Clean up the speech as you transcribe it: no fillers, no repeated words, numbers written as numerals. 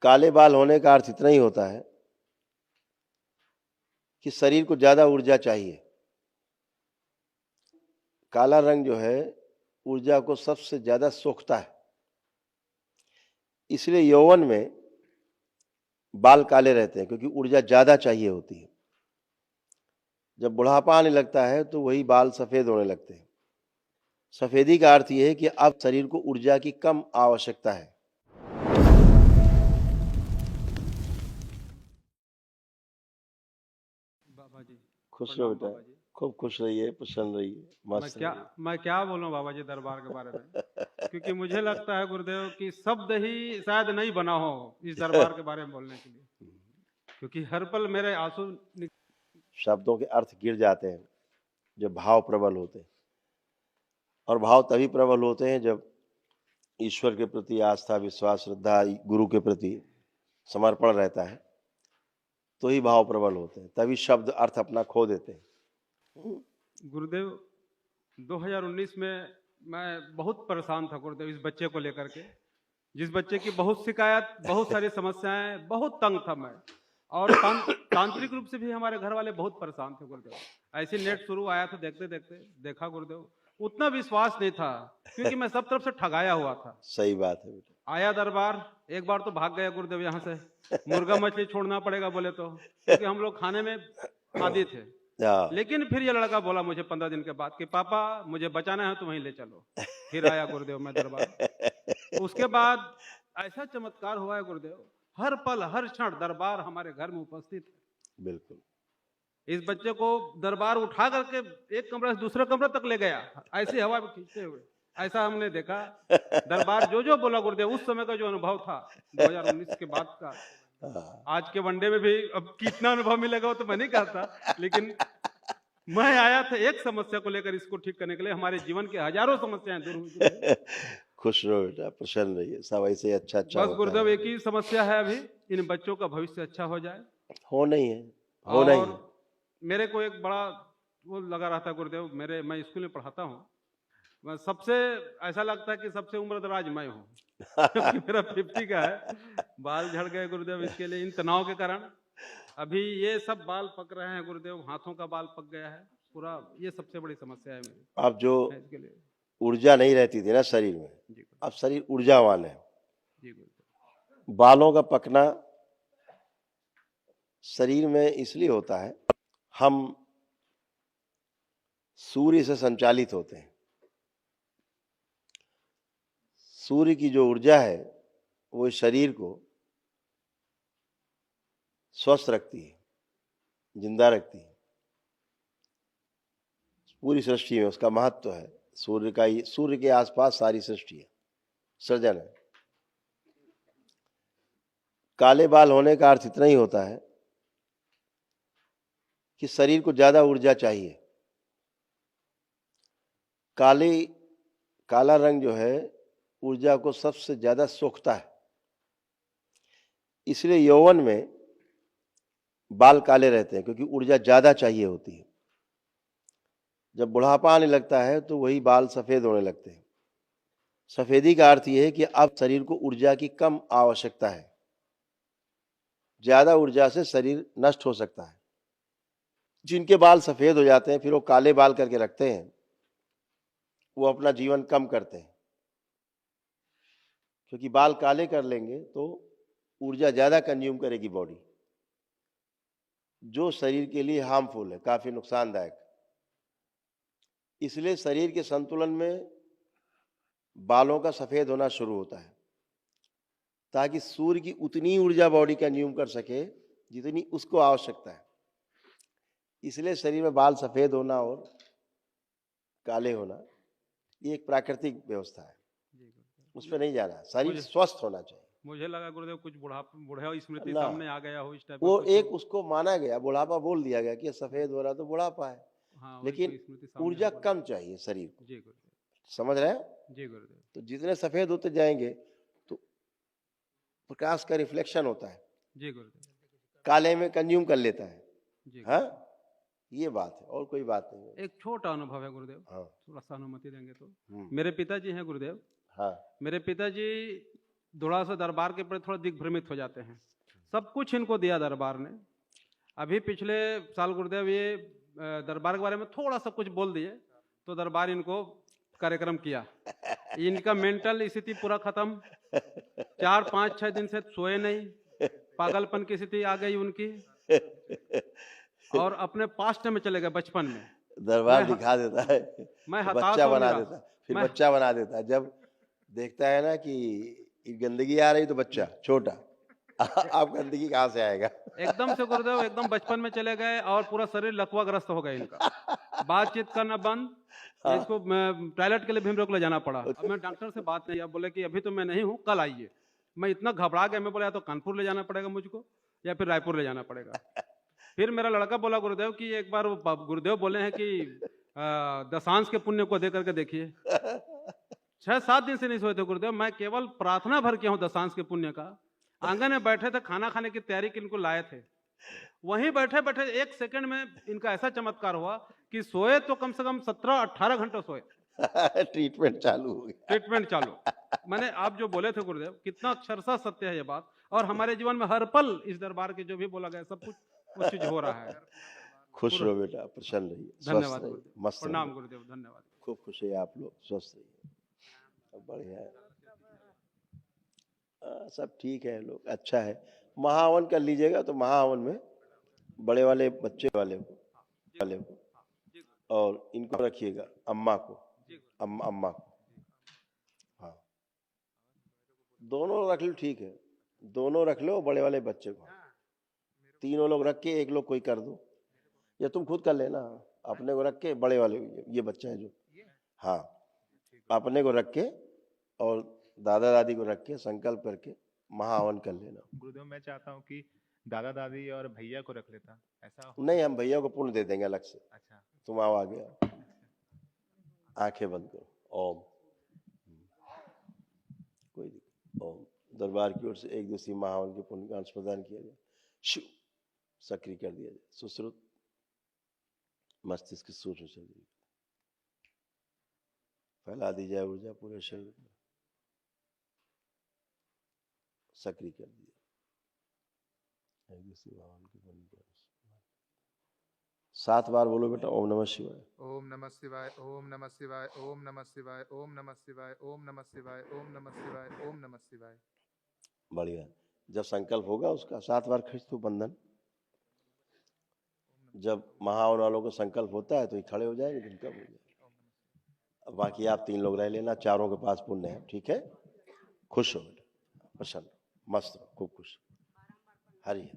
काले बाल होने का अर्थ इतना ही होता है कि शरीर को ज्यादा ऊर्जा चाहिए। काला रंग जो है ऊर्जा को सबसे ज्यादा सोखता है, इसलिए यौवन में बाल काले रहते हैं क्योंकि ऊर्जा ज्यादा चाहिए होती है। जब बुढ़ापा आने लगता है तो वही बाल सफेद होने लगते हैं। सफेदी का अर्थ यह है कि अब शरीर को ऊर्जा की कम आवश्यकता है। बाबा जी खुश रहो प्रणाम बेटा, बाबा जी। खूब खुश रहिए, प्रसन्न रहिए, मस्त रहिए। मैं क्या बोलूं बाबा जी दरबार के बारे में, क्योंकि मुझे लगता है गुरुदेव कि शब्द ही शायद नहीं बना हो इस दरबार के बारे में बोलने के लिए, क्योंकि हर पल मेरे आंसू शब्दों के अर्थ गिर जाते हैं जब भाव प्रबल होते हैं, और भाव तभी प्रबल होते हैं जब ईश्वर के प्रति आस्था, विश्वास, श्रद्धा, गुरु के प्रति समर्पण रहता है, तो ही भाव प्रबल होते हैं, तभी शब्द अर्थ अपना खो देते हैं। गुरुदेव 2019 में मैं बहुत परेशान था गुरुदेव इस बच्चे को लेकर के, जिस बच्चे की बहुत शिकायत, बहुत सारी समस्याएं, बहुत तंग था मैं, और तांत्रिक रूप से भी हमारे घर वाले बहुत परेशान थे गुरुदेव। ऐसे नेट शुरू आया था, देखते देखते देखा गुरुदेव, उतना विश्वास नहीं था क्योंकि मैं सब तरफ से ठगाया हुआ था। सही बात है बेटा। आया दरबार, एक बार तो भाग गया गुरुदेव यहाँ से, मुर्गा मछली छोड़ना पड़ेगा बोले तो, क्योंकि हम लोग खाने में आदी थे। हाँ। लेकिन फिर ये लड़का बोला मुझे 15 दिन के बाद कि पापा मुझे बचाना है तो वहीं ले चलो। फिर आया गुरुदेव मैं दरबार। उसके बाद ऐसा चमत्कार हुआ है गुरुदेव, हर पल हर क्षण दरबार हमारे घर में उपस्थित है। बिल्कुल। इस बच्चे को दरबार उठा करके एक कमरे से दूसरे कमरे तक ले गया, ऐसी हवा में खींचते हुए, ऐसा हमने देखा। दरबार जो जो बोला गुरुदेव, उस समय का जो अनुभव था 2019 के बाद का, आज के वनडे में भी अब कितना अनुभव मिलेगा वो तो मैं नहीं कहता, लेकिन मैं आया था एक समस्या को लेकर इसको ठीक करने के लिए। हमारे जीवन के हजारों समस्याएं दूर हुई। खुश रहो बेटा, प्रसन्न रहिए, सब ऐसे ही अच्छा बस होता गुरुदेव है। एक ही समस्या है अभी, इन बच्चों का भविष्य अच्छा हो जाए। होना ही है, होना ही और है। मेरे को एक बड़ा वो लगा रहा था गुरुदेव, मैं स्कूल में पढ़ाता हूँ, सबसे ऐसा लगता है कि सबसे उम्रदराज मैं हूँ क्योंकि मेरा 50 का है। बाल झड़ गए गुरुदेव, इसके लिए इन तनाव के कारण अभी ये सब बाल पक रहे हैं गुरुदेव, हाथों का बाल पक गया है पूरा, ये सबसे बड़ी समस्या है मेरी। अब जो इसके लिए ऊर्जा नहीं रहती थी ना शरीर में, जी अब शरीर ऊर्जावान है। जी गुरुदेव। बालों का पकना शरीर में इसलिए होता है, हम सूर्य से संचालित होते हैं। सूर्य की जो ऊर्जा है वो शरीर को स्वस्थ रखती है, जिंदा रखती है। पूरी सृष्टि में उसका महत्व है। सूर्य के आसपास सारी सृष्टि है, सृजन है। काले बाल होने का अर्थ इतना ही होता है कि शरीर को ज्यादा ऊर्जा चाहिए। काला रंग जो है ऊर्जा को सबसे ज्यादा सोखता है, इसलिए यौवन में बाल काले रहते हैं क्योंकि ऊर्जा ज्यादा चाहिए होती है। जब बुढ़ापा आने लगता है तो वही बाल सफेद होने लगते हैं। सफेदी का अर्थ यह है कि अब शरीर को ऊर्जा की कम आवश्यकता है। ज्यादा ऊर्जा से शरीर नष्ट हो सकता है। जिनके बाल सफेद हो जाते हैं फिर वो काले बाल करके रखते हैं, वो अपना जीवन कम करते हैं, क्योंकि बाल काले कर लेंगे तो ऊर्जा ज्यादा कंज्यूम करेगी बॉडी, जो शरीर के लिए हार्मफुल है, काफी नुकसानदायक। इसलिए शरीर के संतुलन में बालों का सफेद होना शुरू होता है, ताकि सूर्य की उतनी ऊर्जा बॉडी कंज्यूम कर सके जितनी उसको आवश्यकता है। इसलिए शरीर में बाल सफेद होना और काले होना ये एक प्राकृतिक व्यवस्था है, उस पर नहीं जाना। शरीर स्वस्थ होना चाहिए। मुझे लगा गुरुदेव कुछ बुढ़ा स्मृति ना, सामने आ गया हो इस टाइप वो का एक उसको माना गया, बुढ़ापा बोल दिया गया कि सफेद हो रहा तो बुढ़ापा है। हाँ, लेकिन ऊर्जा कम चाहिए शरीर को। जी गुरुदेव। समझ रहे हैं? जी गुरुदेव। तो जितने सफेद होते जाएंगे तो प्रकाश का रिफ्लेक्शन होता है, जी गुरुदेव, काले में कंज्यूम कर लेता है। जी हाँ, ये बात है और कोई बात नहीं है। एक छोटा अनुभव है गुरुदेव। हाँ। थोड़ा सा अनुमति देंगे तो। मेरे पिताजी हैं गुरुदेव। हाँ। मेरे पिताजी थोड़ा सा दरबार के प्रति थोड़ा दिग्भ्रमित हो जाते हैं। सब कुछ इनको दिया दरबार ने। अभी पिछले साल गुरुदेव ये दरबार के बारे में थोड़ा सा कुछ बोल दिए तो दरबार इनको कार्यक्रम किया। इनका मेंटल स्थिति पूरा खत्म, 4-5-6 दिन से सोए नहीं, पागलपन की स्थिति आ गई उनकी, और अपने पास्ट में चले गए बचपन में। दरबार मैं दिखा देता है, मैं तो हताश बच्चा हो बना मेरा। देता है, फिर मैं- बच्चा बना देता है। जब देखता है ना कि ये गंदगी आ रही तो बच्चा छोटा आप गंदगी कहाँ से आएगा? एकदम से गुरुदेव एकदम बचपन में चले गए और पूरा शरीर लकवाग्रस्त हो गया इनका। बातचीत करना बंद, इसको टॉयलेट के लिए भीमरोक ले जाना पड़ा। अब मैं डॉक्टर से बात नहीं, अब बोले कि अभी तो मैं नहीं हूँ, कल आइए। मैं इतना घबरा गया, मैं बोला या तो कानपुर ले जाना पड़ेगा मुझको या फिर रायपुर ले जाना पड़ेगा। फिर मेरा लड़का बोला गुरुदेव कि एक बार गुरुदेव बोले हैं कि दशांश के पुण्य को दे करके देखिए। 6-7 दिन से नहीं सोए थे गुरुदेव, मैं केवल प्रार्थना भर किया हूँ दशांश के पुण्य का। आंगन में बैठे थे, खाना खाने की तैयारी की इनको लाए थे, वहीं बैठे बैठे 1 सेकंड में इनका ऐसा चमत्कार हुआ कि सोए तो कम से कम 17-18 घंटे सोए। ट्रीटमेंट चालू हो गया। ट्रीटमेंट चालू। मैंने आप जो बोले थे गुरुदेव, कितना अक्षरशः सत्य है ये बात, और हमारे जीवन में हर पल इस दरबार के जो भी बोला गया सब कुछ वो चीज हो रहा है। खुश रहो बेटा, प्रसन्न रहिए, धन्यवाद स्वस्थ रहिए, गुरुदेव, मस्त प्रणाम रहिए। गुरुदेव, धन्यवाद। खूब खुश रहिए आप लोग, स्वस्थ रहिए, सब बढ़िया है। सब ठीक है, लोग अच्छा है। महाहवन कर लीजिएगा तो महाहवन में बड़े वाले बच्चे वाले को और इनको रखिएगा, अम्मा को, अम्मा को, हाँ दोनों रख लो, ठीक है, दोनों रख लो, बड़े वाले बच्चे को, तीनों लोग रख के एक लोग कोई कर दो, या तुम खुद कर लेना, अपने को रख के बड़े वाले, ये बच्चा है जो, हाँ अपने को रख के और दादा दादी को रख के संकल्प करके महाहवन कर लेना। गुरुदेव मैं चाहता हूँ कि दादा दादी और भैया को रख लेता, ऐसा हो? नहीं, हम भैया को पुण्य दे देंगे अलग से। अच्छा, तुम आओ आगे आओ, आंखें बंद करो, ओम, कोई दिक्कत, ओम। दरबार की ओर से एक दिवसीय महाहवन के पुण्य का अंश प्रदान किया जाए, शिव सक्रिय कर दिया जाए, सुश्रुत मस्तिष्क की सूक्ष्म शरीर फैला दी जाए, ऊर्जा पूरे शरीर में सक्रिय कर दिया। एक दिवसीय महाहवन के पुण्य का 7 बार बोलो बेटा, ओम नमः शिवाय, ओम नमः शिवाय, ओम नमः शिवाय, ओम नमः शिवाय, ओम नमः शिवाय, ओम नमः शिवाय, ओम नमः शिवाय, ओम नमः शिवाय। बढ़िया। जब संकल्प होगा उसका 7 बार खींच दो बंधन। जब महाहवन वालों को संकल्प होता है तो ये खड़े हो जाएंगे, जिनका हो जाएगा। बाकी आप 3 लोग रह लेना, चारों के पास पुण्य है, ठीक है। खुश हो बेटा, प्रसन्न, मस्त रहो, खूब खुश। हरि